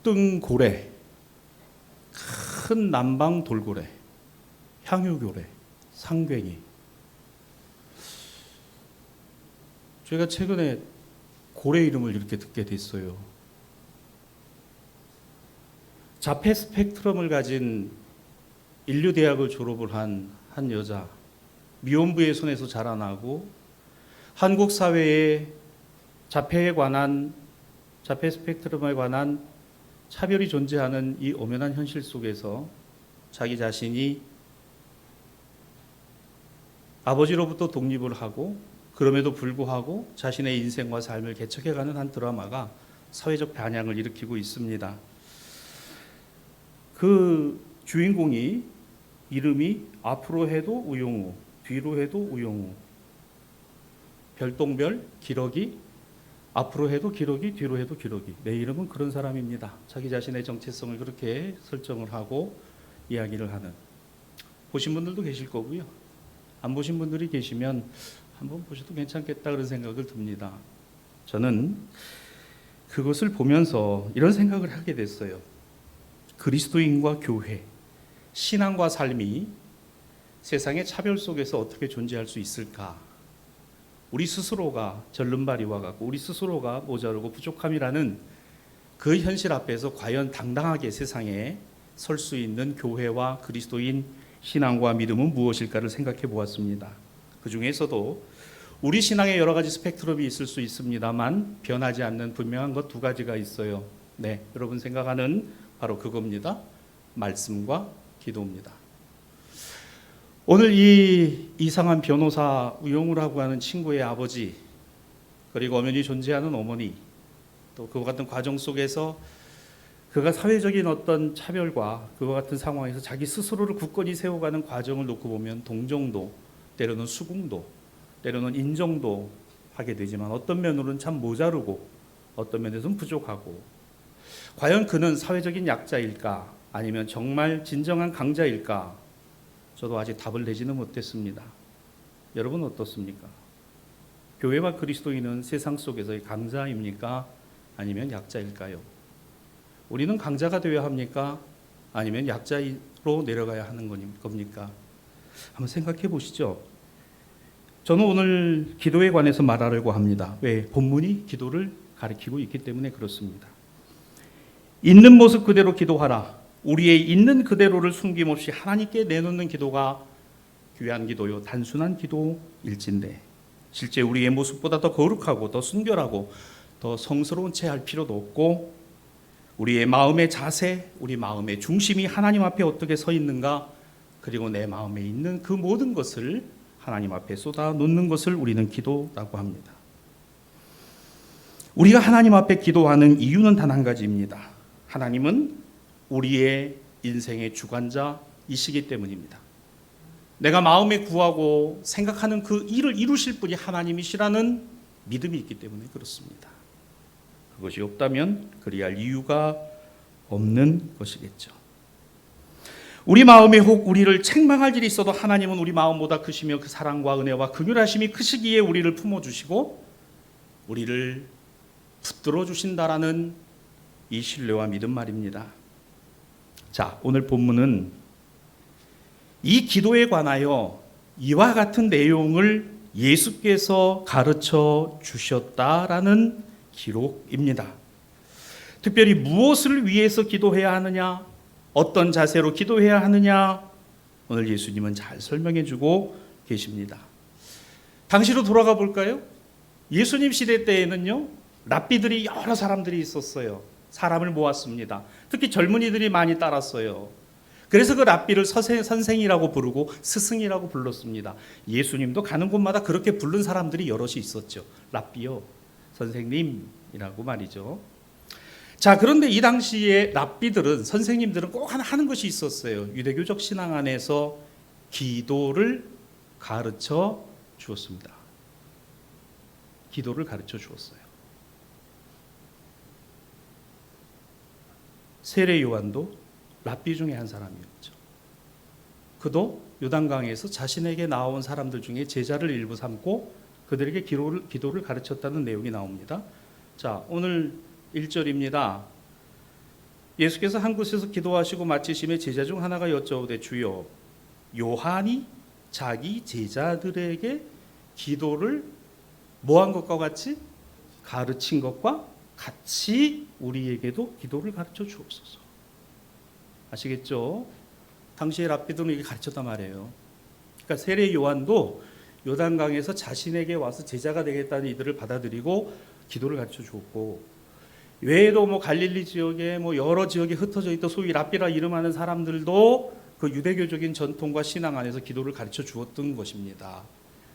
북등고래, 큰 남방 돌고래, 향유고래, 상괭이. 제가 최근에 고래 이름을 이렇게 듣게 됐어요. 자폐 스펙트럼을 가진 인류대학을 졸업을 한 여자, 미혼부의 손에서 자라나고 한국 사회에 자폐 스펙트럼에 관한 차별이 존재하는 이 엄연한 현실 속에서 자기 자신이 아버지로부터 독립을 하고 그럼에도 불구하고 자신의 인생과 삶을 개척해가는 한 드라마가 사회적 반향을 일으키고 있습니다. 그 주인공이 이름이 앞으로 해도 우용우, 뒤로 해도 우용우, 별똥별, 기러기, 앞으로 해도 기러기, 뒤로 해도 기러기. 내 이름은 그런 사람입니다. 자기 자신의 정체성을 그렇게 설정을 하고 이야기를 하는. 보신 분들도 계실 거고요. 안 보신 분들이 계시면 한번 보셔도 괜찮겠다 그런 생각을 듭니다. 저는 그것을 보면서 이런 생각을 하게 됐어요. 그리스도인과 교회, 신앙과 삶이 세상의 차별 속에서 어떻게 존재할 수 있을까? 우리 스스로가 절름발이와 같고 우리 스스로가 모자르고 부족함이라는 그 현실 앞에서 과연 당당하게 세상에 설 수 있는 교회와 그리스도인 신앙과 믿음은 무엇일까를 생각해 보았습니다. 그 중에서도 우리 신앙에 여러 가지 스펙트럼이 있을 수 있습니다만 변하지 않는 분명한 것 두 가지가 있어요. 네, 여러분 생각하는 바로 그겁니다. 말씀과 기도입니다. 오늘 이 이상한 변호사 우용우라고 하는 친구의 아버지, 그리고 엄연히 존재하는 어머니, 또 그와 같은 과정 속에서 그가 사회적인 어떤 차별과 그와 같은 상황에서 자기 스스로를 굳건히 세워가는 과정을 놓고 보면 동정도, 때로는 수긍도, 때로는 인정도 하게 되지만 어떤 면으로는 참 모자르고 어떤 면에서는 부족하고, 과연 그는 사회적인 약자일까 아니면 정말 진정한 강자일까? 저도 아직 답을 내지는 못했습니다. 여러분 어떻습니까? 교회와 그리스도인은 세상 속에서의 강자입니까? 아니면 약자일까요? 우리는 강자가 되어야 합니까? 아니면 약자로 내려가야 하는 겁니까? 한번 생각해 보시죠. 저는 오늘 기도에 관해서 말하려고 합니다. 왜? 본문이 기도를 가리키고 있기 때문에 그렇습니다. 있는 모습 그대로 기도하라. 우리의 있는 그대로를 숨김없이 하나님께 내놓는 기도가 귀한 기도요, 단순한 기도일진데 실제 우리의 모습보다 더 거룩하고 더 순결하고 더 성스러운 채 할 필요도 없고, 우리의 마음의 자세, 우리 마음의 중심이 하나님 앞에 어떻게 서 있는가, 그리고 내 마음에 있는 그 모든 것을 하나님 앞에 쏟아 놓는 것을 우리는 기도라고 합니다. 우리가 하나님 앞에 기도하는 이유는 단 한 가지입니다. 하나님은 우리의 인생의 주관자이시기 때문입니다. 내가 마음에 구하고 생각하는 그 일을 이루실 분이 하나님이시라는 믿음이 있기 때문에 그렇습니다. 그것이 없다면 그리할 이유가 없는 것이겠죠. 우리 마음에 혹 우리를 책망할 일이 있어도 하나님은 우리 마음보다 크시며 그 사랑과 은혜와 긍휼하심이 크시기에 우리를 품어주시고 우리를 붙들어 주신다라는 이 신뢰와 믿음 말입니다. 자, 오늘 본문은 이 기도에 관하여 이와 같은 내용을 예수께서 가르쳐 주셨다라는 기록입니다. 특별히 무엇을 위해서 기도해야 하느냐, 어떤 자세로 기도해야 하느냐, 오늘 예수님은 잘 설명해 주고 계십니다. 당시로 돌아가 볼까요? 예수님 시대 때에는요, 랍비들이 여러 사람들이 있었어요. 사람을 모았습니다. 특히 젊은이들이 많이 따랐어요. 그래서 그 랍비를 선생이라고 부르고 스승이라고 불렀습니다. 예수님도 가는 곳마다 그렇게 부른 사람들이 여럿이 있었죠. 랍비요, 선생님이라고 말이죠. 자, 그런데 이 당시에 랍비들은, 선생님들은 꼭 하는 것이 있었어요. 유대교적 신앙 안에서 기도를 가르쳐 주었습니다. 기도를 가르쳐 주었어요. 세례 요한도 랍비 중에 한 사람이었죠. 그도 요단강에서 자신에게 나온 사람들 중에 제자를 일부 삼고 그들에게 기도를 가르쳤다는 내용이 나옵니다. 자, 오늘 1절입니다. 예수께서 한 곳에서 기도하시고 마치심에 제자 중 하나가 여쭤오되 주여 요한이 자기 제자들에게 기도를 뭐한 것과 같이 가르친 것과 같이 우리에게도 기도를 가르쳐 주옵소서. 아시겠죠? 당시에 랍비들은 이게 가르쳤단 말이에요. 그러니까 세례 요한도 요단강에서 자신에게 와서 제자가 되겠다는 이들을 받아들이고 기도를 가르쳐 주었고, 외에도 뭐 갈릴리 지역에 뭐 여러 지역에 흩어져 있던 소위 랍비라 이름하는 사람들도 그 유대교적인 전통과 신앙 안에서 기도를 가르쳐 주었던 것입니다.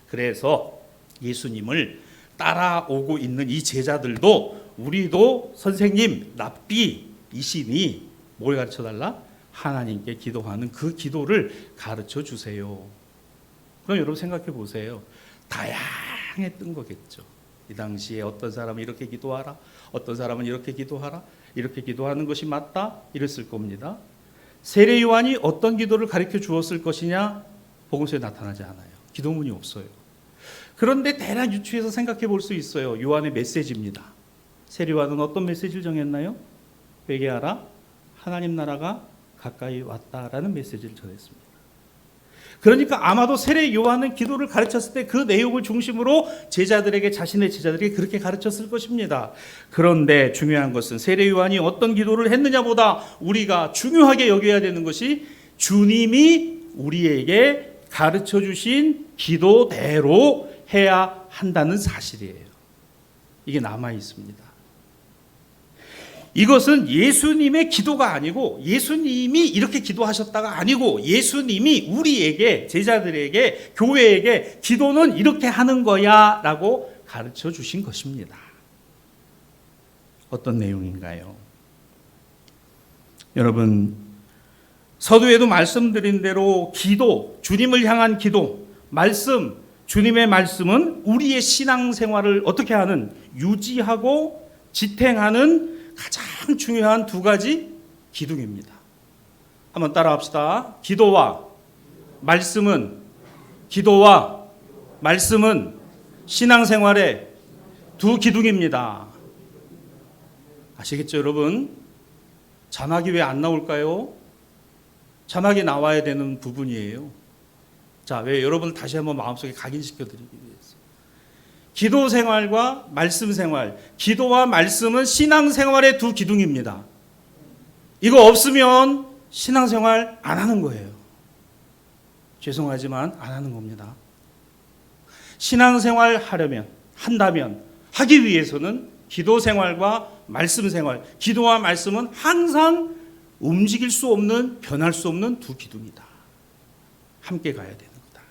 그래서 예수님을 따라오고 있는 이 제자들도 우리도 선생님 랍비이시니 뭘 가르쳐 달라? 하나님께 기도하는 그 기도를 가르쳐 주세요. 그럼 여러분 생각해 보세요. 다양했던 거겠죠. 이 당시에 어떤 사람은 이렇게 기도하라, 어떤 사람은 이렇게 기도하라, 이렇게 기도하는 것이 맞다, 이랬을 겁니다. 세례 요한이 어떤 기도를 가르쳐 주었을 것이냐? 복음서에 나타나지 않아요. 기도문이 없어요. 그런데 대략 유추해서 생각해 볼 수 있어요. 요한의 메시지입니다. 세례 요한은 어떤 메시지를 정했나요? 회개하라, 하나님 나라가 가까이 왔다라는 메시지를 전했습니다. 그러니까 아마도 세례 요한은 기도를 가르쳤을 때 그 내용을 중심으로 제자들에게, 자신의 제자들에게 그렇게 가르쳤을 것입니다. 그런데 중요한 것은 세례 요한이 어떤 기도를 했느냐보다 우리가 중요하게 여겨야 되는 것이 주님이 우리에게 가르쳐 주신 기도대로 해야 한다는 사실이에요. 이게 남아 있습니다. 이것은 예수님의 기도가 아니고, 예수님이 이렇게 기도하셨다가 아니고, 예수님이 우리에게, 제자들에게, 교회에게 기도는 이렇게 하는 거야 라고 가르쳐 주신 것입니다. 어떤 내용인가요? 여러분, 서두에도 말씀드린 대로 기도, 주님을 향한 기도, 말씀, 주님의 말씀은 우리의 신앙생활을 어떻게 하는, 유지하고 지탱하는 가장 중요한 두 가지 기둥입니다. 한번 따라합시다. 기도와 말씀은 신앙생활의 두 기둥입니다. 아시겠죠, 여러분? 자막이 왜 안 나올까요? 자막이 나와야 되는 부분이에요. 자, 왜 여러분 다시 한번 마음속에 각인시켜 드리기 위해서. 기도 생활과 말씀 생활, 기도와 말씀은 신앙생활의 두 기둥입니다. 이거 없으면 신앙생활 안 하는 거예요. 죄송하지만 안 하는 겁니다. 신앙생활 한다면, 하기 위해서는 기도 생활과 말씀 생활, 기도와 말씀은 항상 움직일 수 없는, 변할 수 없는 두 기둥이다. 함께 가야 되는 거다.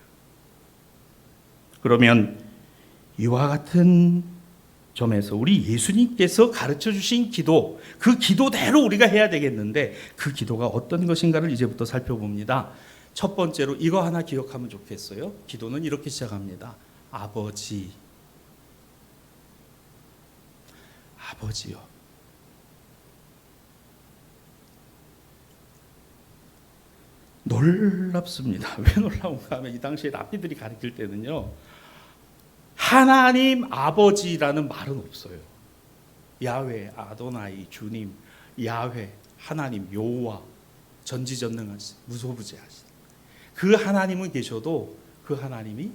그러면 이와 같은 점에서 우리 예수님께서 가르쳐 주신 기도, 그 기도대로 우리가 해야 되겠는데 그 기도가 어떤 것인가를 이제부터 살펴봅니다. 첫 번째로 이거 하나 기억하면 좋겠어요. 기도는 이렇게 시작합니다. 아버지요. 놀랍습니다. 왜 놀라운가 하면 이 당시에 랍비들이 가르칠 때는요, 하나님 아버지라는 말은 없어요. 야훼, 아도나이, 주님, 야훼, 하나님, 여호와, 전지전능하신, 무소부재하신 그 하나님은 계셔도 그 하나님이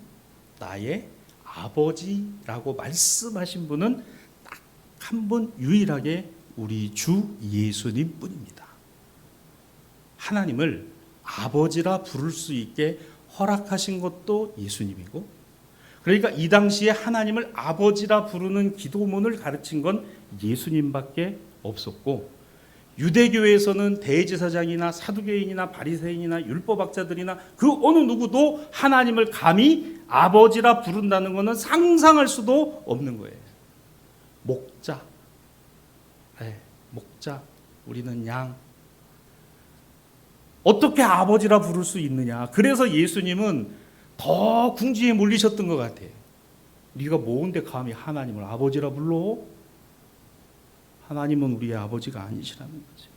나의 아버지라고 말씀하신 분은 딱 한 분 유일하게 우리 주 예수님 뿐입니다. 하나님을 아버지라 부를 수 있게 허락하신 것도 예수님이고, 그러니까 이 당시에 하나님을 아버지라 부르는 기도문을 가르친 건 예수님밖에 없었고, 유대교에서는 대제사장이나 사두개인이나 바리새인이나 율법학자들이나 그 어느 누구도 하나님을 감히 아버지라 부른다는 것은 상상할 수도 없는 거예요. 목자, 목자, 우리는 양. 어떻게 아버지라 부를 수 있느냐. 그래서 예수님은 더 궁지에 몰리셨던 것 같아요. 네가 뭔데 감히 하나님을 아버지라 불러? 하나님은 우리의 아버지가 아니시라는 거죠.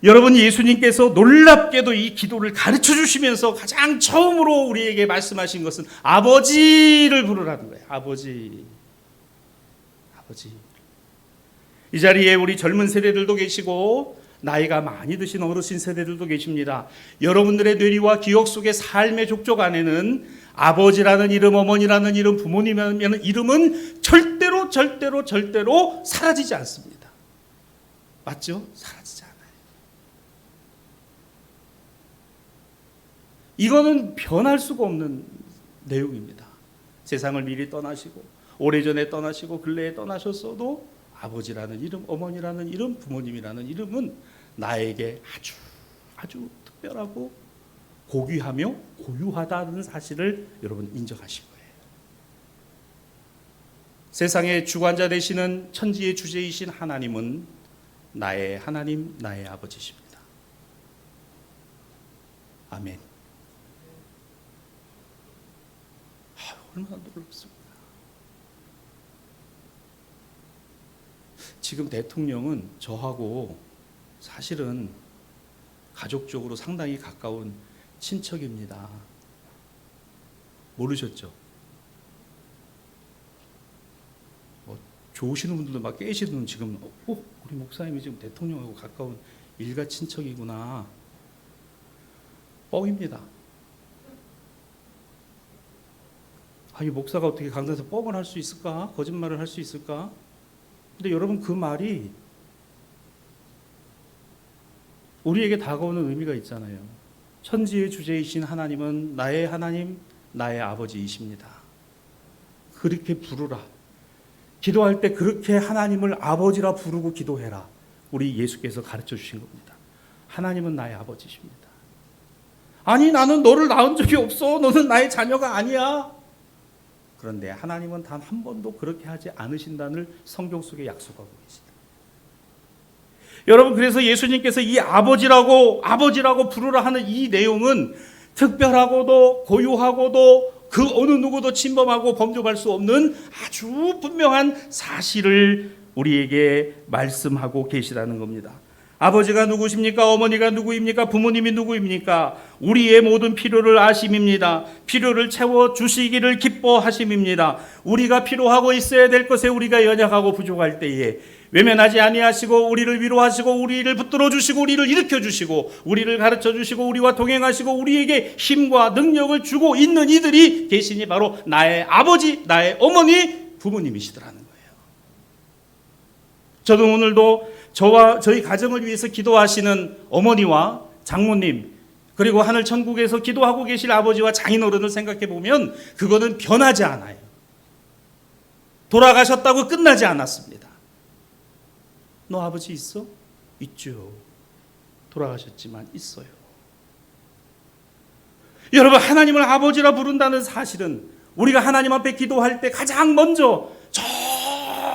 여러분, 예수님께서 놀랍게도 이 기도를 가르쳐 주시면서 가장 처음으로 우리에게 말씀하신 것은 아버지를 부르라는 거예요. 아버지. 이 자리에 우리 젊은 세대들도 계시고 나이가 많이 드신 어르신 세대들도 계십니다. 여러분들의 뇌리와 기억 속의 삶의 족적 안에는 아버지라는 이름, 어머니라는 이름, 부모님이라는 이름은 절대로 사라지지 않습니다. 맞죠? 사라지지 않아요. 이거는 변할 수가 없는 내용입니다. 세상을 미리 떠나시고 오래전에 떠나시고 근래에 떠나셨어도 아버지라는 이름, 어머니라는 이름, 부모님이라는 이름은 나에게 아주 특별하고 고귀하며 고유하다는 사실을 여러분 인정하실 거예요. 세상의 주관자 되시는 천지의 주제이신 하나님은 나의 하나님, 나의 아버지십니다. 아멘. 얼마나 놀랍습니다. 지금 대통령은 저하고 사실은 가족적으로 상당히 가까운 친척입니다. 모르셨죠? 좋으시는 분들도 막 깨시는 지금 우리 목사님이 지금 대통령하고 가까운 일가 친척이구나. 뻥입니다. 이 목사가 어떻게 강단에서 뻥을 할 수 있을까? 거짓말을 할 수 있을까? 근데 여러분 그 말이 우리에게 다가오는 의미가 있잖아요. 천지의 주제이신 하나님은 나의 하나님, 나의 아버지이십니다. 그렇게 부르라. 기도할 때 그렇게 하나님을 아버지라 부르고 기도해라. 우리 예수께서 가르쳐 주신 겁니다. 하나님은 나의 아버지십니다. 아니 나는 너를 낳은 적이 없어. 너는 나의 자녀가 아니야. 그런데 하나님은 단 한 번도 그렇게 하지 않으신다는 성경 속에 약속하고 계시다. 여러분 그래서 예수님께서 이 아버지라고 부르라 하는 이 내용은 특별하고도 고유하고도 그 어느 누구도 침범하고 범접할 수 없는 아주 분명한 사실을 우리에게 말씀하고 계시다는 겁니다. 아버지가 누구십니까? 어머니가 누구입니까? 부모님이 누구입니까? 우리의 모든 필요를 아심입니다. 필요를 채워주시기를 기뻐하심입니다. 우리가 필요하고 있어야 될 것에 우리가 연약하고 부족할 때에 외면하지 아니하시고 우리를 위로하시고 우리를 붙들어 주시고 우리를 일으켜 주시고 우리를 가르쳐 주시고 우리와 동행하시고 우리에게 힘과 능력을 주고 있는 이들이 계시니 바로 나의 아버지, 나의 어머니, 부모님이시더라는 거예요. 저도 오늘도 저와 저희 가정을 위해서 기도하시는 어머니와 장모님 그리고 하늘 천국에서 기도하고 계실 아버지와 장인어른을 생각해 보면 그거는 변하지 않아요. 돌아가셨다고 끝나지 않았습니다. 너 아버지 있어? 있죠. 돌아가셨지만 있어요. 여러분 하나님을 아버지라 부른다는 사실은 우리가 하나님 앞에 기도할 때 가장 먼저 저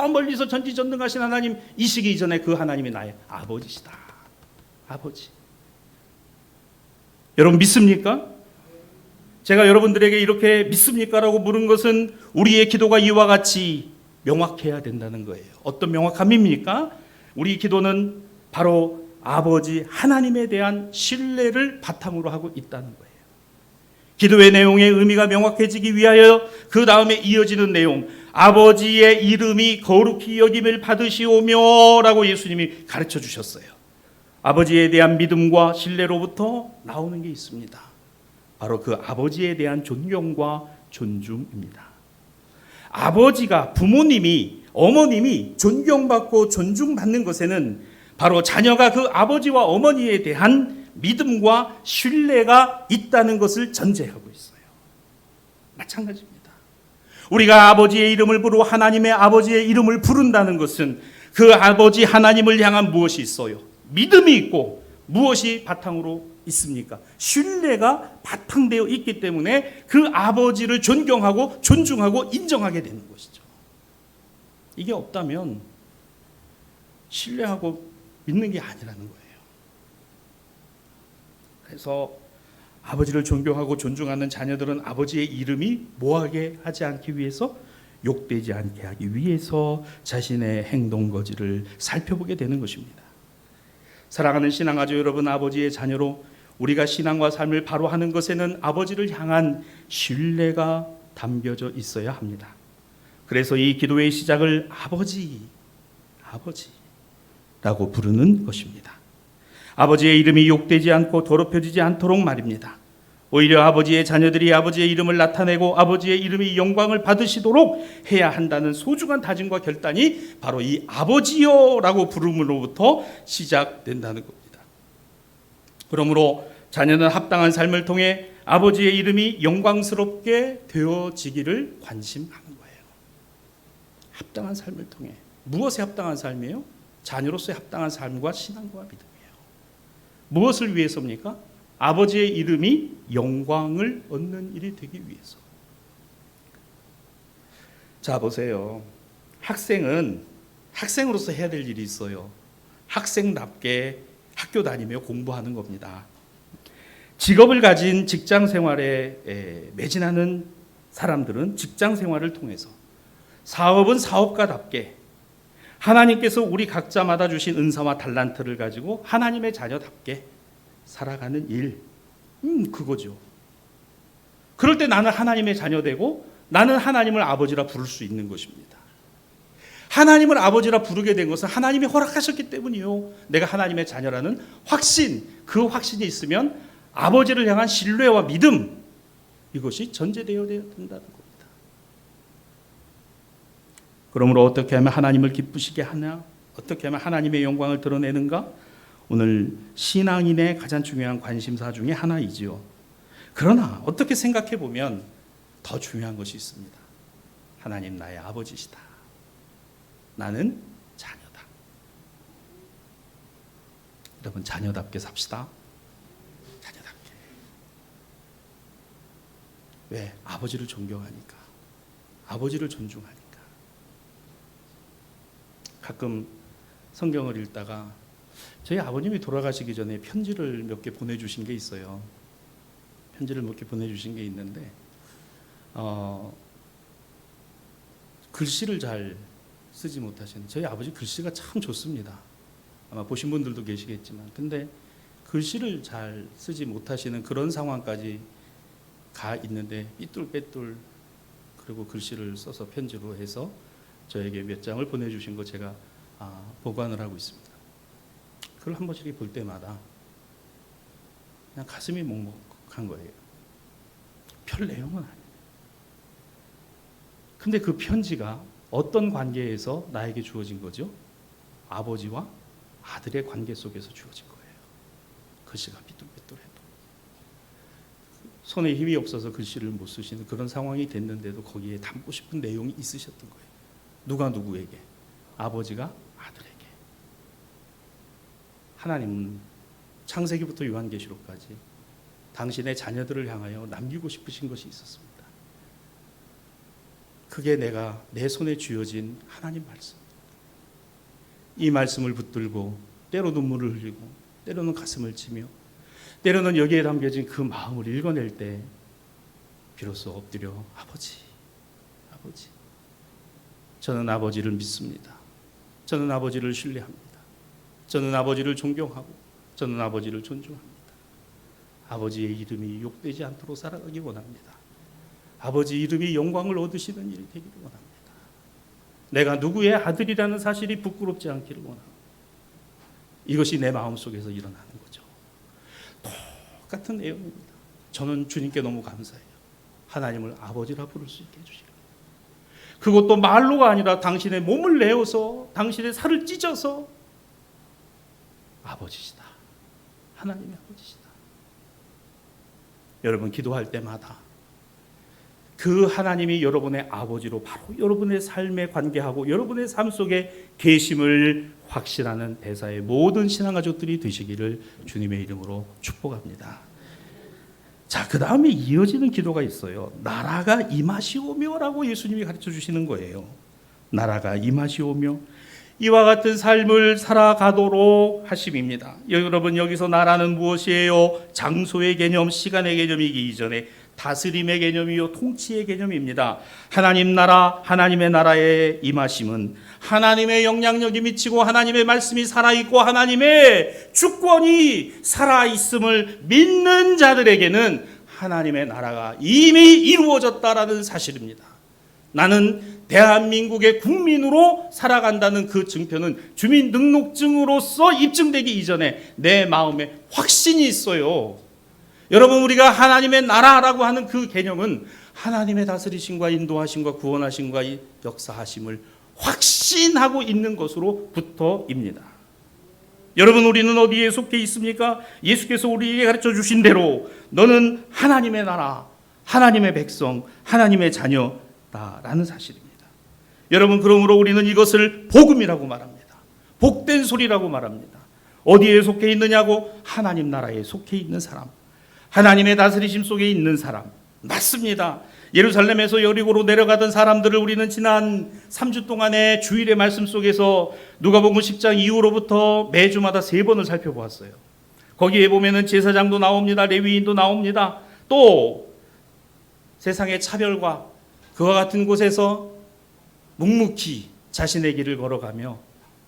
멀리서 전지전능하신 하나님 이시기 이전에 그 하나님이 나의 아버지시다. 아버지. 여러분 믿습니까? 제가 여러분들에게 이렇게 믿습니까? 라고 물은 것은 우리의 기도가 이와 같이 명확해야 된다는 거예요. 어떤 명확함입니까? 우리 기도는 바로 아버지 하나님에 대한 신뢰를 바탕으로 하고 있다는 거예요. 기도의 내용의 의미가 명확해지기 위하여 그 다음에 이어지는 내용 아버지의 이름이 거룩히 여김을 받으시오며 라고 예수님이 가르쳐 주셨어요. 아버지에 대한 믿음과 신뢰로부터 나오는 게 있습니다. 바로 그 아버지에 대한 존경과 존중입니다. 아버지가 부모님이 어머님이 존경받고 존중받는 것에는 바로 자녀가 그 아버지와 어머니에 대한 믿음과 신뢰가 있다는 것을 전제하고 있어요. 마찬가지입니다. 우리가 아버지의 이름을 부르고 하나님의 아버지의 이름을 부른다는 것은 그 아버지 하나님을 향한 무엇이 있어요? 믿음이 있고 무엇이 바탕으로 있습니까? 신뢰가 바탕되어 있기 때문에 그 아버지를 존경하고 존중하고 인정하게 되는 것이죠. 이게 없다면 신뢰하고 믿는 게 아니라는 거예요. 그래서 아버지를 존경하고 존중하는 자녀들은 아버지의 이름이 뭐하게 하지 않기 위해서 욕되지 않게 하기 위해서 자신의 행동 거지를 살펴보게 되는 것입니다. 사랑하는 신앙가족 여러분, 아버지의 자녀로 우리가 신앙과 삶을 바로 하는 것에는 아버지를 향한 신뢰가 담겨져 있어야 합니다. 그래서 이 기도의 시작을 아버지 아버지라고 부르는 것입니다. 아버지의 이름이 욕되지 않고 더럽혀지지 않도록 말입니다. 오히려 아버지의 자녀들이 아버지의 이름을 나타내고 아버지의 이름이 영광을 받으시도록 해야 한다는 소중한 다짐과 결단이 바로 이 아버지여라고 부름으로부터 시작된다는 겁니다. 그러므로 자녀는 합당한 삶을 통해 아버지의 이름이 영광스럽게 되어지기를 관심하는 거예요. 합당한 삶을 통해. 무엇에 합당한 삶이에요? 자녀로서의 합당한 삶과 신앙과 믿음이에요. 무엇을 위해서입니까? 아버지의 이름이 영광을 얻는 일이 되기 위해서. 자, 보세요. 학생은 학생으로서 해야 될 일이 있어요. 학생답게 학교 다니며 공부하는 겁니다. 직업을 가진 직장 생활에 매진하는 사람들은 직장 생활을 통해서, 사업은 사업가답게 하나님께서 우리 각자마다 주신 은사와 달란트를 가지고 하나님의 자녀답게 살아가는 일, 그거죠. 그럴 때 나는 하나님의 자녀되고 나는 하나님을 아버지라 부를 수 있는 것입니다. 하나님을 아버지라 부르게 된 것은 하나님이 허락하셨기 때문이요. 내가 하나님의 자녀라는 확신, 그 확신이 있으면 아버지를 향한 신뢰와 믿음, 이것이 전제되어야 된다는 겁니다. 그러므로 어떻게 하면 하나님을 기쁘시게 하냐? 어떻게 하면 하나님의 영광을 드러내는가? 오늘 신앙인의 가장 중요한 관심사 중에 하나이지요. 그러나 어떻게 생각해 보면 더 중요한 것이 있습니다. 하나님 나의 아버지시다. 나는 자녀다. 여러분, 자녀답게 삽시다. 자녀답게. 왜? 아버지를 존경하니까. 아버지를 존중하니까. 가끔 성경을 읽다가 저희 아버님이 돌아가시기 전에 편지를 몇 개 보내주신 게 있어요. 편지를 몇 개 보내주신 게 있는데 글씨를 잘 쓰지 못하시는, 저희 아버지 글씨가 참 좋습니다. 아마 보신 분들도 계시겠지만, 근데 글씨를 잘 쓰지 못하시는 그런 상황까지 가 있는데 삐뚤빼뚤, 그리고 글씨를 써서 편지로 해서 저에게 몇 장을 보내주신 거 제가 보관을 하고 있습니다. 그걸 한 번씩 볼 때마다 그냥 가슴이 먹먹한 거예요. 별 내용은 아니에요. 근데 그 편지가 어떤 관계에서 나에게 주어진 거죠? 아버지와 아들의 관계 속에서 주어진 거예요. 글씨가 삐뚤빼뚤해도 손에 힘이 없어서 글씨를 못 쓰시는 그런 상황이 됐는데도 거기에 담고 싶은 내용이 있으셨던 거예요. 누가 누구에게? 아버지가 아들에게. 하나님은 창세기부터 요한계시록까지 당신의 자녀들을 향하여 남기고 싶으신 것이 있었습니다. 그게 내 손에 쥐어진 하나님 말씀. 이 말씀을 붙들고 때로 눈물을 흘리고 때로는 가슴을 치며 때로는 여기에 담겨진 그 마음을 읽어낼 때 비로소 엎드려 아버지, 아버지. 저는 아버지를 믿습니다. 저는 아버지를 신뢰합니다. 저는 아버지를 존경하고 저는 아버지를 존중합니다. 아버지의 이름이 욕되지 않도록 살아가기 원합니다. 아버지 이름이 영광을 얻으시는 일이 되기를 원합니다. 내가 누구의 아들이라는 사실이 부끄럽지 않기를 원합니다. 이것이 내 마음속에서 일어나는 거죠. 똑같은 내용입니다. 저는 주님께 너무 감사해요. 하나님을 아버지라 부를 수 있게 해주시고, 그것도 말로가 아니라 당신의 몸을 내어서 당신의 살을 찢어서 아버지시다. 하나님의 아버지시다. 여러분, 기도할 때마다 그 하나님이 여러분의 아버지로 바로 여러분의 삶에 관계하고 여러분의 삶 속에 계심을 확신하는 대사의 모든 신앙가족들이 되시기를 주님의 이름으로 축복합니다. 자, 그 다음에 이어지는 기도가 있어요. 나라가 임하시오며라고 예수님이 가르쳐 주시는 거예요. 나라가 임하시오며 이와 같은 삶을 살아가도록 하심입니다. 여러분, 여기서 나라는 무엇이에요? 장소의 개념, 시간의 개념이기 이전에 다스림의 개념이요, 통치의 개념입니다. 하나님 나라, 하나님의 나라의 임하심은 하나님의 영향력이 미치고 하나님의 말씀이 살아있고 하나님의 주권이 살아있음을 믿는 자들에게는 하나님의 나라가 이미 이루어졌다라는 사실입니다. 나는 대한민국의 국민으로 살아간다는 그 증표는 주민등록증으로서 입증되기 이전에 내 마음에 확신이 있어요. 여러분, 우리가 하나님의 나라라고 하는 그 개념은 하나님의 다스리심과 인도하심과 구원하심과 역사하심을 확신하고 있는 것으로부터입니다. 여러분, 우리는 어디에 속해 있습니까? 예수께서 우리에게 가르쳐 주신 대로 너는 하나님의 나라, 하나님의 백성, 하나님의 자녀다라는 사실입니다. 여러분, 그러므로 우리는 이것을 복음이라고 말합니다. 복된 소리라고 말합니다. 어디에 속해 있느냐고? 하나님 나라에 속해 있는 사람, 하나님의 다스리심 속에 있는 사람. 맞습니다. 예루살렘에서 여리고로 내려가던 사람들을 우리는 지난 3주 동안의 주일의 말씀 속에서 누가복음 10장 이후로부터 매주마다 3번을 살펴보았어요. 거기에 보면은 제사장도 나옵니다. 레위인도 나옵니다. 또 세상의 차별과 그와 같은 곳에서 묵묵히 자신의 길을 걸어가며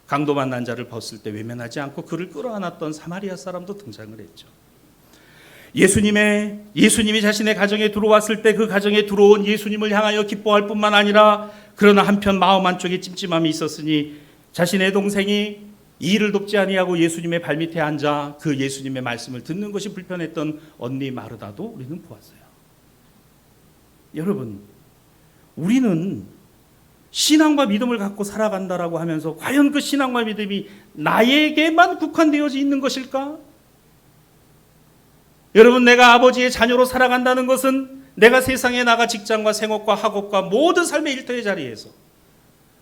강도 만난 자를 벗을 때 외면하지 않고 그를 끌어안았던 사마리아 사람도 등장을 했죠. 예수님이 자신의 가정에 들어왔을 때 그 가정에 들어온 예수님을 향하여 기뻐할 뿐만 아니라 그러나 한편 마음 한쪽에 찜찜함이 있었으니 자신의 동생이 이 일을 돕지 아니하고 예수님의 발밑에 앉아 그 예수님의 말씀을 듣는 것이 불편했던 언니 마르다도 우리는 보았어요. 여러분, 우리는 신앙과 믿음을 갖고 살아간다라고 하면서 과연 그 신앙과 믿음이 나에게만 국한되어져 있는 것일까? 여러분, 내가 아버지의 자녀로 살아간다는 것은 내가 세상에 나가 직장과 생업과 학업과 모든 삶의 일터의 자리에서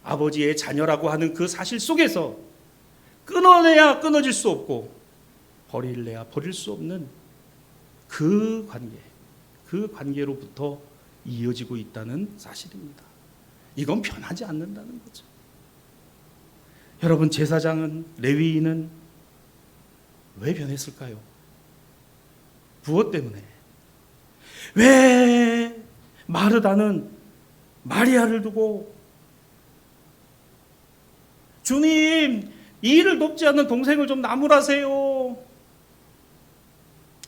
아버지의 자녀라고 하는 그 사실 속에서 끊어내야 끊어질 수 없고 버릴래야 버릴 수 없는 그 관계로부터 이어지고 있다는 사실입니다. 이건 변하지 않는다는 거죠. 여러분, 제사장은, 레위인은 왜 변했을까요? 무엇 때문에? 왜 마르다는 마리아를 두고 주님, 이 일을 돕지 않는 동생을 좀 나무라세요.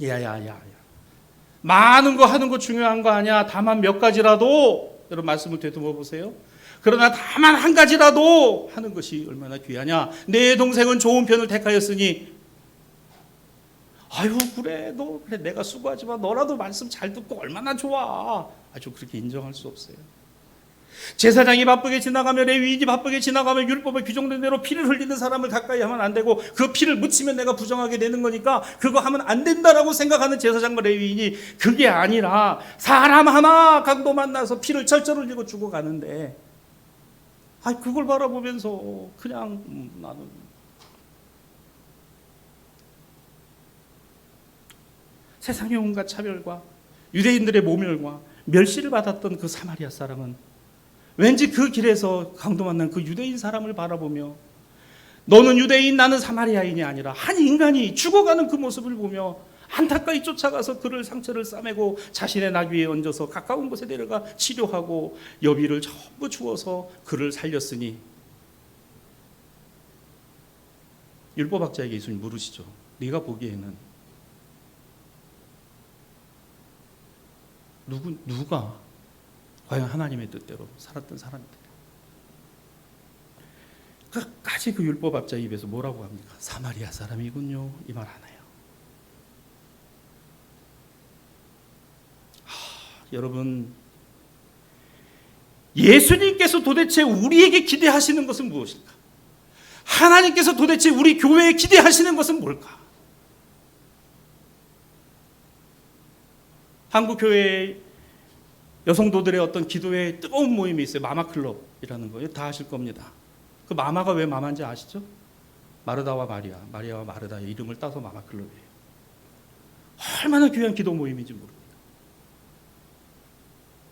야야야야, 많은 거 하는 거 중요한 거 아니야. 다만 몇 가지라도, 여러분 말씀을 되돌아 보세요. 그러나 다만 한 가지라도 하는 것이 얼마나 귀하냐. 내 동생은 좋은 편을 택하였으니 아유 그래 내가 수고하지만 너라도 말씀 잘 듣고 얼마나 좋아. 아주 그렇게 인정할 수 없어요. 제사장이 바쁘게 지나가며 레위인이 바쁘게 지나가며 율법에 규정된 대로 피를 흘리는 사람을 가까이 하면 안 되고 그 피를 묻히면 내가 부정하게 되는 거니까 그거 하면 안 된다라고 생각하는 제사장과 레위인이 그게 아니라 사람 하나 강도 만나서 피를 철철 흘리고 죽어가는데 그걸 바라보면서 그냥 나는 세상의 온갖 차별과 유대인들의 모멸과 멸시를 받았던 그 사마리아 사람은 왠지 그 길에서 강도 만난 그 유대인 사람을 바라보며 너는 유대인 나는 사마리아인이 아니라 한 인간이 죽어가는 그 모습을 보며 안타까이 쫓아가서 그를 상처를 싸매고 자신의 나귀에 얹어서 가까운 곳에 데려가 치료하고 여비를 전부 주어서 그를 살렸으니 율법학자에게 예수님 물으시죠. 네가 보기에는 누가 과연 하나님의 뜻대로 살았던 사람입니다. 끝까지 그 율법학자 입에서 뭐라고 합니까? 사마리아 사람이군요. 이 말 하나요. 여러분, 예수님께서 도대체 우리에게 기대하시는 것은 무엇일까? 하나님께서 도대체 우리 교회에 기대하시는 것은 뭘까? 한국교회의 여성도들의 어떤 기도의 뜨거운 모임이 있어요. 마마클럽이라는 거예요. 다 아실 겁니다. 그 마마가 왜 마마인지 아시죠? 마르다와 마리아와 마르다의 이름을 따서 마마클럽이에요. 얼마나 귀한 기도 모임인지 모릅니다.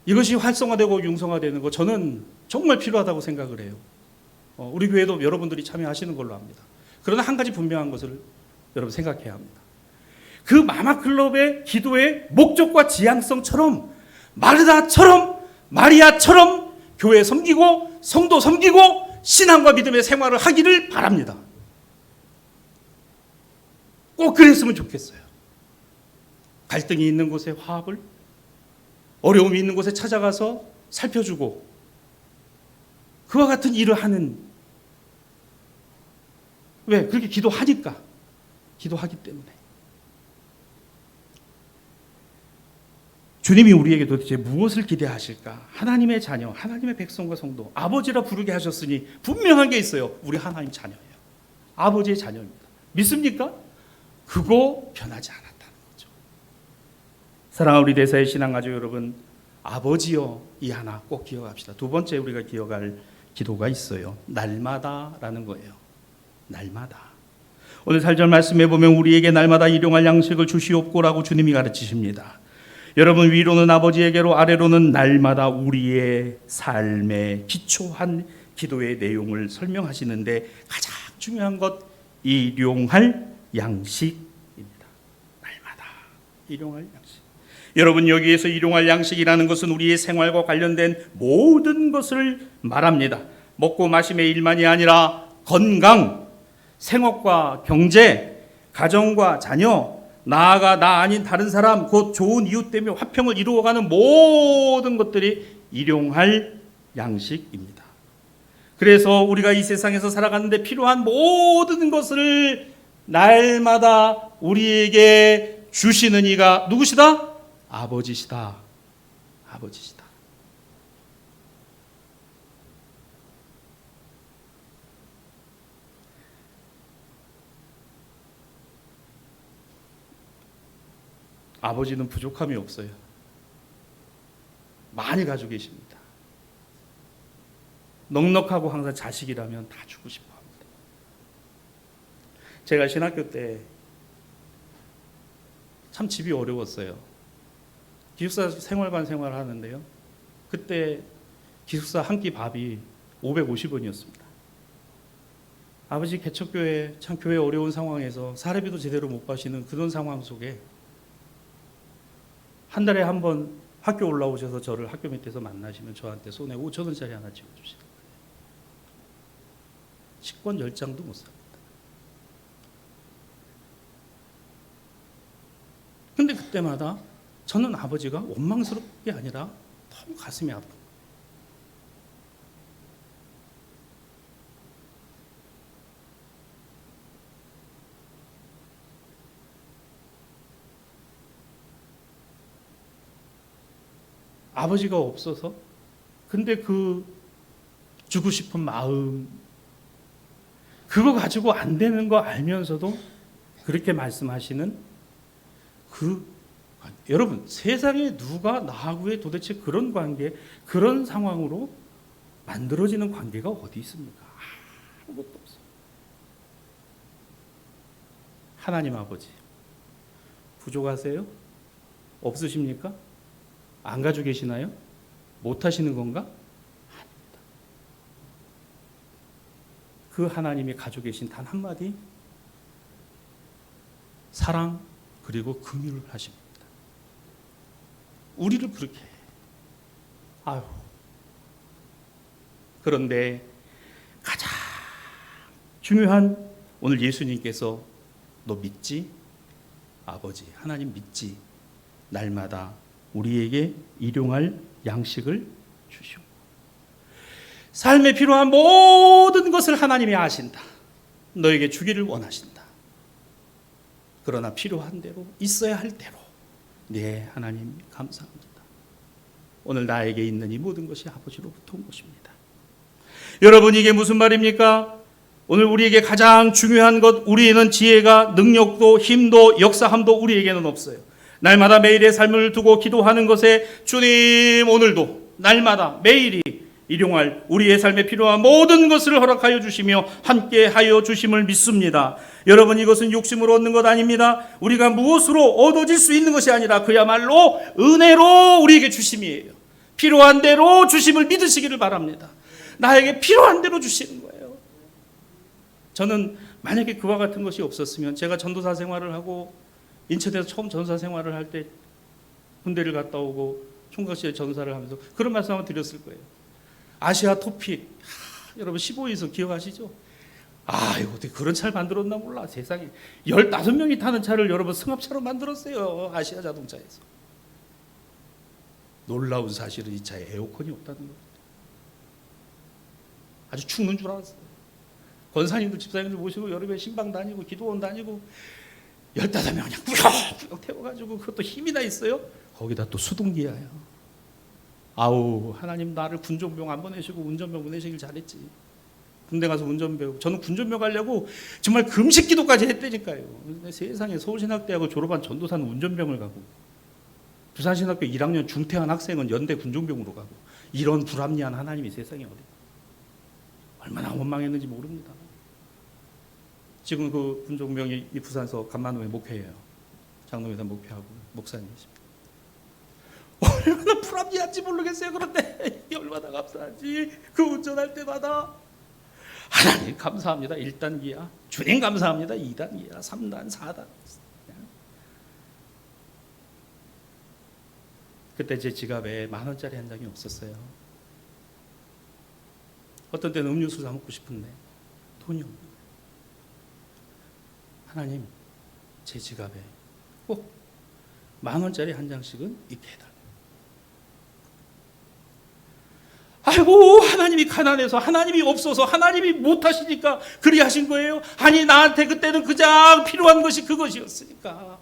이것이 활성화되고 융성화되는 거 저는 정말 필요하다고 생각을 해요. 우리 교회도 여러분들이 참여하시는 걸로 합니다. 그러나 한 가지 분명한 것을 여러분 생각해야 합니다. 그 마마클럽의 기도의 목적과 지향성처럼 마르다처럼 마리아처럼 교회 섬기고 성도 섬기고 신앙과 믿음의 생활을 하기를 바랍니다. 꼭 그랬으면 좋겠어요. 갈등이 있는 곳에 화합을, 어려움이 있는 곳에 찾아가서 살펴주고 그와 같은 일을 하는, 왜? 그렇게 기도하니까. 기도하기 때문에. 주님이 우리에게 도대체 무엇을 기대하실까? 하나님의 자녀, 하나님의 백성과 성도, 아버지라 부르게 하셨으니 분명한 게 있어요. 우리 하나님 자녀예요. 아버지의 자녀입니다. 믿습니까? 그거 변하지 않았다는 거죠. 사랑하는 우리 대사의 신앙가족 여러분, 아버지여 이 하나 꼭 기억합시다. 두 번째 우리가 기억할 기도가 있어요. 날마다라는 거예요. 날마다. 오늘 4절 말씀에 보면 우리에게 날마다 일용할 양식을 주시옵고라고 주님이 가르치십니다. 여러분, 위로는 아버지에게로, 아래로는 날마다 우리의 삶에 기초한 기도의 내용을 설명하시는데 가장 중요한 것, 일용할 양식입니다. 날마다 일용할 양식. 여러분, 여기에서 일용할 양식이라는 것은 우리의 생활과 관련된 모든 것을 말합니다. 먹고 마심의 일만이 아니라 건강, 생업과 경제, 가정과 자녀, 나아가 나 아닌 다른 사람, 곧 좋은 이웃 때문에 화평을 이루어가는 모든 것들이 일용할 양식입니다. 그래서 우리가 이 세상에서 살아가는데 필요한 모든 것을 날마다 우리에게 주시는 이가 누구시다? 아버지시다. 아버지시다. 아버지는 부족함이 없어요. 많이 가지고 계십니다. 넉넉하고 항상 자식이라면 다 주고 싶어 합니다. 제가 신학교 때 참 집이 어려웠어요. 기숙사 생활관 생활을 하는데요. 그때 기숙사 한 끼 밥이 550원이었습니다. 아버지 개척교회, 참 교회 어려운 상황에서 사례비도 제대로 못 받으시는 그런 상황 속에 한 달에 한 번 학교 올라오셔서 저를 학교 밑에서 만나시면 저한테 손에 5,000원짜리 하나 쥐어주시는 거예요. 식권 10장도 못 삽니다. 근데 그때마다 저는 아버지가 원망스럽게 아니라 너무 가슴이 아픈 거예요. 아버지가 없어서, 근데 그 주고 싶은 마음, 그거 가지고 안 되는 거 알면서도 그렇게 말씀하시는 여러분, 세상에 누가 나하고의 도대체 그런 관계, 그런 상황으로 만들어지는 관계가 어디 있습니까? 아무것도 없어요. 하나님 아버지, 부족하세요? 없으십니까? 안 가지고 계시나요? 못 하시는 건가? 아닙니다. 그 하나님이 가지고 계신 단 한마디, 사랑 그리고 긍휼을 하십니다. 우리를 그렇게 해. 아유. 그런데 가장 중요한, 오늘 예수님께서 너 믿지? 아버지 하나님 믿지? 날마다 우리에게 일용할 양식을 주시오. 삶에 필요한 모든 것을 하나님이 아신다. 너에게 주기를 원하신다. 그러나 필요한 대로, 있어야 할 대로, 네 하나님 감사합니다. 오늘 나에게 있는 이 모든 것이 아버지로부터 온 것입니다. 여러분, 이게 무슨 말입니까? 오늘 우리에게 가장 중요한 것, 우리에는 지혜가, 능력도, 힘도, 역사함도 우리에게는 없어요. 날마다 매일의 삶을 두고 기도하는 것에 주님 오늘도 날마다 매일이 일용할 우리의 삶에 필요한 모든 것을 허락하여 주시며 함께하여 주심을 믿습니다. 여러분, 이것은 욕심으로 얻는 것 아닙니다. 우리가 무엇으로 얻어질 수 있는 것이 아니라 그야말로 은혜로 우리에게 주심이에요. 필요한 대로 주심을 믿으시기를 바랍니다. 나에게 필요한 대로 주시는 거예요. 저는 만약에 그와 같은 것이 없었으면, 제가 전도사 생활을 하고 인천에서 처음 전사 생활을 할 때 군대를 갔다 오고 총각시에 전사를 하면서 그런 말씀 한번 드렸을 거예요. 아시아 토픽, 여러분 15에서 기억하시죠? 이거 어떻게 그런 차를 만들었나 몰라. 세상에 15명이 타는 차를 여러분 승합차로 만들었어요. 아시아 자동차에서. 놀라운 사실은 이 차에 에어컨이 없다는 거예요. 아주 죽는 줄 알았어요. 권사님들 집사님들 모시고 여름에 신방 다니고 기도원 다니고 15명 그냥 꾸역꾸역 태워가지고 그것도 힘이나 있어요. 거기다 또 수동기아야. 아우 하나님 나를 군종병 안 보내시고 운전병 보내시길 잘했지. 군대 가서 운전 배우고 저는 군전병 가려고 정말 금식 기도까지 했다니까요. 세상에 서울신학대학을 졸업한 전도사는 운전병을 가고 부산신학교 1학년 중퇴한 학생은 연대 군종병으로 가고 이런 불합리한 하나님이 세상에 어디 얼마나 원망했는지 모릅니다. 지금 그 군종병이 이 부산서 간만호에 목회해요. 장로회사 목회하고 목사님이십니다. 얼마나 불합리한지 모르겠어요. 그런데 얼마나 감사하지. 그 운전할 때마다 하나님 감사합니다. 1단 기야. 주님 감사합니다. 2단 기야. 3단, 4단. 그때 제 지갑에 10,000원짜리 한 장이 없었어요. 어떤 때는 음료수 사 먹고 싶은데 돈이 없는 거예요. 하나님, 제 지갑에 꼭 10,000원짜리 한 장씩은 있게 해달라고. 아이고 하나님이 가난해서 하나님이 없어서 하나님이 못하시니까 그리 하신 거예요? 아니 나한테 그때는 그냥 필요한 것이 그것이었으니까.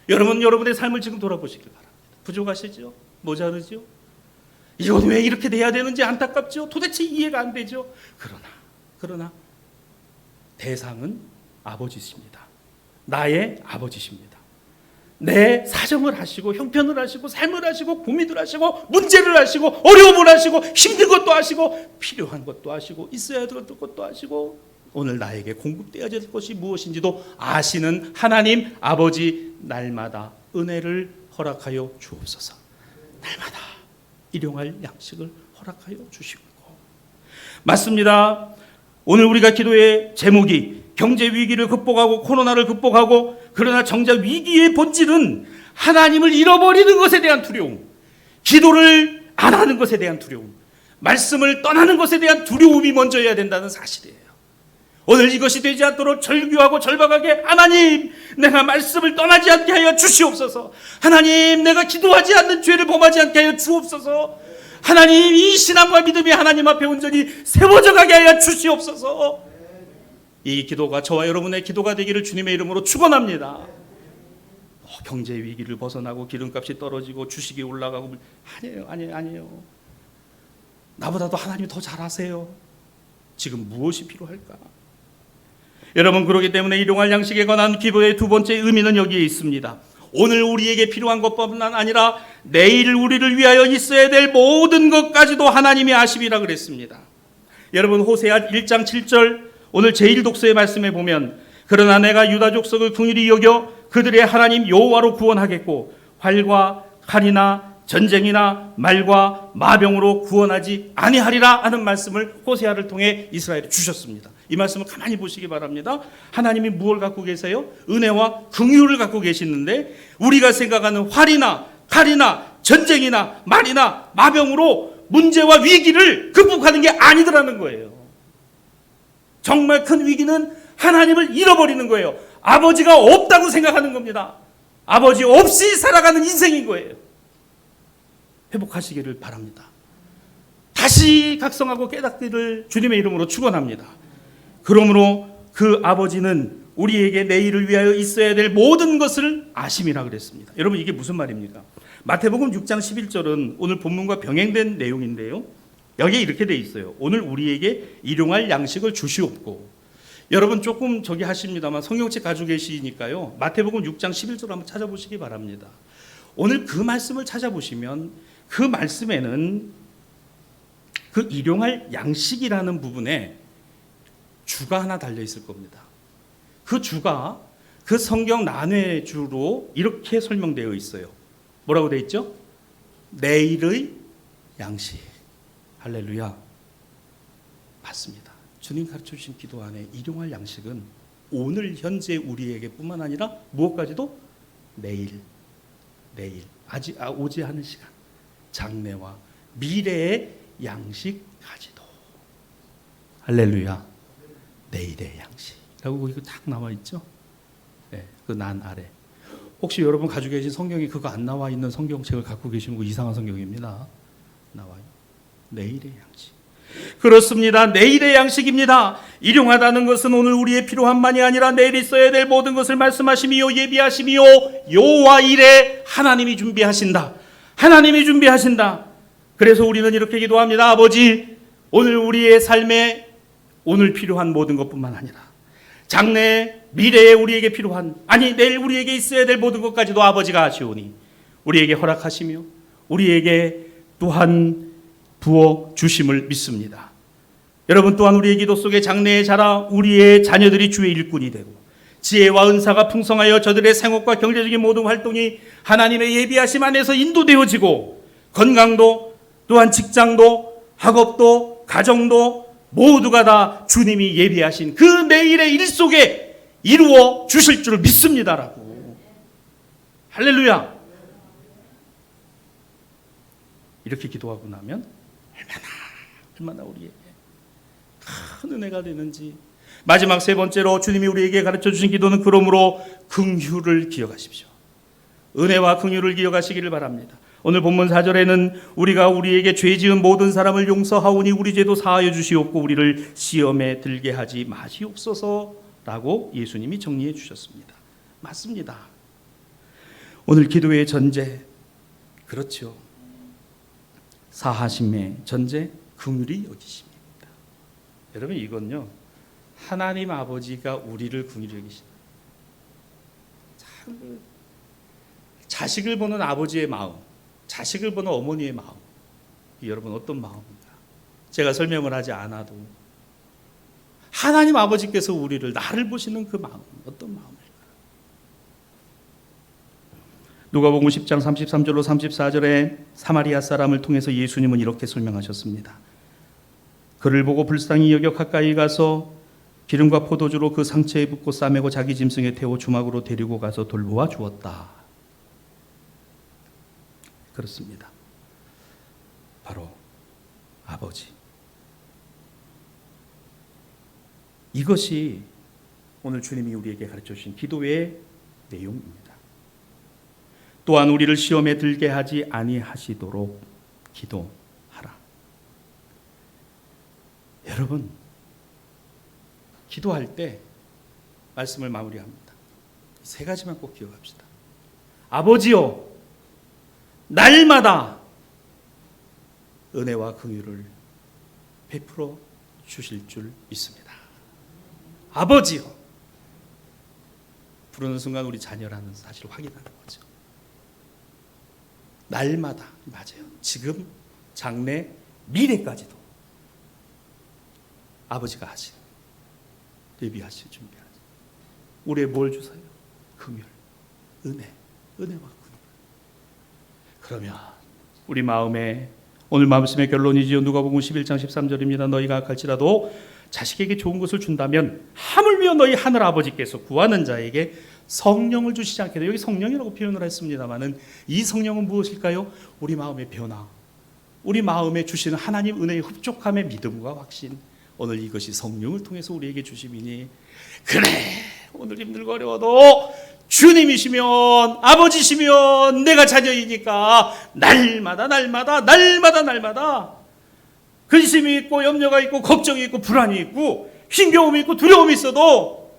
여러분의 삶을 지금 돌아보시길 바랍니다. 부족하시죠? 모자르죠? 이건 왜 이렇게 돼야 되는지 안타깝죠? 도대체 이해가 안 되죠? 그러나 대상은 아버지십니다. 나의 아버지십니다. 내 사정을 하시고 형편을 하시고 삶을 하시고 고민을 하시고 문제를 하시고 어려움을 하시고 힘든 것도 하시고 필요한 것도 하시고 있어야 될 것도 하시고 오늘 나에게 공급되어야 될 것이 무엇인지도 아시는 하나님 아버지, 날마다 은혜를 허락하여 주옵소서. 날마다 일용할 양식을 허락하여 주시고. 맞습니다. 오늘 우리가 기도의 제목이 경제 위기를 극복하고 코로나를 극복하고, 그러나 정작 위기의 본질은 하나님을 잃어버리는 것에 대한 두려움, 기도를 안 하는 것에 대한 두려움, 말씀을 떠나는 것에 대한 두려움이 먼저여야 된다는 사실이에요. 오늘 이것이 되지 않도록 절규하고 절박하게 하나님 내가 말씀을 떠나지 않게 하여 주시옵소서. 하나님 내가 기도하지 않는 죄를 범하지 않게 하여 주옵소서. 하나님 이 신앙과 믿음이 하나님 앞에 온전히 세워져 가게 하여 주시옵소서. 이 기도가 저와 여러분의 기도가 되기를 주님의 이름으로 축원합니다. 경제 위기를 벗어나고 기름값이 떨어지고 주식이 올라가고, 아니에요. 나보다도 하나님이 더 잘 아세요. 지금 무엇이 필요할까? 여러분, 그렇기 때문에 일용할 양식에 관한 기도의 두 번째 의미는 여기에 있습니다. 오늘 우리에게 필요한 것뿐만 아니라 내일 우리를 위하여 있어야 될 모든 것까지도 하나님이 아심이라 그랬습니다. 여러분, 호세아 1장 7절 오늘 제1독서의 말씀에 보면, 그러나 내가 유다 족속을 긍휼히 여겨 그들의 하나님 여호와로 구원하겠고 활과 칼이나 전쟁이나 말과 마병으로 구원하지 아니하리라 하는 말씀을 호세아를 통해 이스라엘에 주셨습니다. 이 말씀을 가만히 보시기 바랍니다. 하나님이 무엇을 갖고 계세요? 은혜와 긍휼을 갖고 계시는데, 우리가 생각하는 활이나 칼이나 전쟁이나 말이나 마병으로 문제와 위기를 극복하는 게 아니더라는 거예요. 정말 큰 위기는 하나님을 잃어버리는 거예요. 아버지가 없다고 생각하는 겁니다. 아버지 없이 살아가는 인생인 거예요. 회복하시기를 바랍니다. 다시 각성하고 깨닫기를 주님의 이름으로 축원합니다. 그러므로 그 아버지는 우리에게 내일을 위하여 있어야 될 모든 것을 아심이라 그랬습니다. 여러분, 이게 무슨 말입니까? 마태복음 6장 11절은 오늘 본문과 병행된 내용인데요, 여기에 이렇게 돼 있어요. 오늘 우리에게 일용할 양식을 주시옵고. 여러분 조금 저기 하십니다만 성경책 가지고 계시니까요, 마태복음 6장 11절 한번 찾아보시기 바랍니다. 오늘 그 말씀을 찾아보시면 그 말씀에는 그 일용할 양식이라는 부분에 주가 하나 달려 있을 겁니다. 그 주가 그 성경 난회주로 이렇게 설명되어 있어요. 뭐라고 되어 있죠? 내일의 양식. 할렐루야. 맞습니다. 주님 가르쳐 주신 기도 안에 일용할 양식은 오늘 현재 우리에게 뿐만 아니라 무엇까지도 내일 아직 오지 않은 시간, 장래와 미래의 양식까지도. 할렐루야. 내일의 양식이라고 이거 딱 나와 있죠? 네, 그 난 아래. 혹시 여러분 가지고 계신 성경이 그거 안 나와 있는 성경책을 갖고 계시는 거 이상한 성경입니다. 나와요. 내일의 양식. 그렇습니다. 내일의 양식입니다. 일용하다는 것은 오늘 우리의 필요함만이 아니라 내일 있어야 될 모든 것을 말씀하시며 예비하시며 여호와 일에 하나님이 준비하신다. 하나님이 준비하신다. 그래서 우리는 이렇게 기도합니다. 아버지, 오늘 우리의 삶에 오늘 필요한 모든 것뿐만 아니라 장래 미래에 우리에게 필요한, 아니 내일 우리에게 있어야 될 모든 것까지도 아버지가 아시오니 우리에게 허락하시며 우리에게 또한 부어 주심을 믿습니다. 여러분, 또한 우리의 기도 속에 장래에 자라 우리의 자녀들이 주의 일꾼이 되고 지혜와 은사가 풍성하여 저들의 생업과 경제적인 모든 활동이 하나님의 예비하심 안에서 인도되어지고 건강도 또한 직장도 학업도 가정도 모두가 다 주님이 예비하신 그 내일의 일 속에 이루어 주실 줄 믿습니다라고. 할렐루야. 이렇게 기도하고 나면 얼마나 우리에게 큰 은혜가 되는지. 마지막 세 번째로 주님이 우리에게 가르쳐 주신 기도는 그러므로 긍휼을 기억하십시오. 은혜와 긍휼을 기억하시기를 바랍니다. 오늘 본문 4절에는 우리가 우리에게 죄 지은 모든 사람을 용서하오니 우리 죄도 사하여 주시옵고 우리를 시험에 들게 하지 마시옵소서라고 예수님이 정리해 주셨습니다. 맞습니다. 오늘 기도의 전제, 그렇죠. 사하심의 전제, 긍휼이 여기십니다. 여러분, 이건요, 하나님 아버지가 우리를 긍휼히 여기신다. 참, 자식을 보는 아버지의 마음, 자식을 보는 어머니의 마음, 여러분 어떤 마음인가? 제가 설명을 하지 않아도 하나님 아버지께서 우리를, 나를 보시는 그 마음, 어떤 마음일까? 누가복음 10장 33절로 34절에 사마리아 사람을 통해서 예수님은 이렇게 설명하셨습니다. 그를 보고 불쌍히 여겨 가까이 가서 기름과 포도주로 그 상처에 붓고 싸매고 자기 짐승에 태워 주막으로 데리고 가서 돌보아 주었다. 그렇습니다. 바로 아버지. 이것이 오늘 주님이 우리에게 가르쳐 주신 기도의 내용입니다. 또한 우리를 시험에 들게 하지 아니하시도록 기도하라. 여러분, 기도할 때 말씀을 마무리합니다. 세 가지만 꼭 기억합시다. 아버지요, 날마다 은혜와 긍휼을 베풀어 주실 줄 믿습니다. 아버지요. 부르는 순간 우리 자녀라는 사실을 확인하는 거죠. 날마다, 맞아요. 지금, 장래, 미래까지도 아버지가 하신, 예비하시고 준비하신 우리의 뭘 주세요? 긍휼, 은혜와 긍휼. 그러면 우리 마음에, 오늘 말씀의 결론이지요. 누가복음 11장 13절입니다. 너희가 악할지라도 자식에게 좋은 것을 준다면 하물며 너희 하늘 아버지께서 구하는 자에게 성령을 주시지 않겠느냐. 여기 성령이라고 표현을 했습니다마는 이 성령은 무엇일까요? 우리 마음의 변화, 우리 마음에 주시는 하나님 은혜의 흡족함의 믿음과 확신, 오늘 이것이 성령을 통해서 우리에게 주심이니, 그래 오늘 힘들고 어려워도 주님이시면, 아버지시면, 내가 자녀이니까 날마다 근심이 있고 염려가 있고 걱정이 있고 불안이 있고 힘겨움이 있고 두려움이 있어도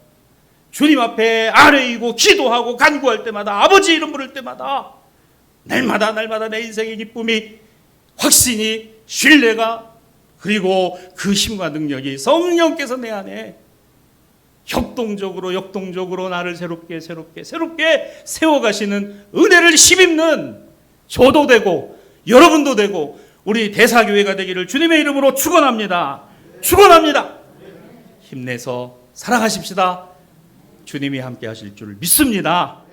주님 앞에 아뢰이고 기도하고 간구할 때마다, 아버지 이름 부를 때마다 날마다 내 인생의 기쁨이, 확신이, 신뢰가, 그리고 그 힘과 능력이 성령께서 내 안에 역동적으로 나를 새롭게 세워가시는 은혜를 힘입는 저도 되고 여러분도 되고 우리 대사교회가 되기를 주님의 이름으로 축원합니다. 힘내서 살아가십시다. 주님이 함께 하실 줄 믿습니다.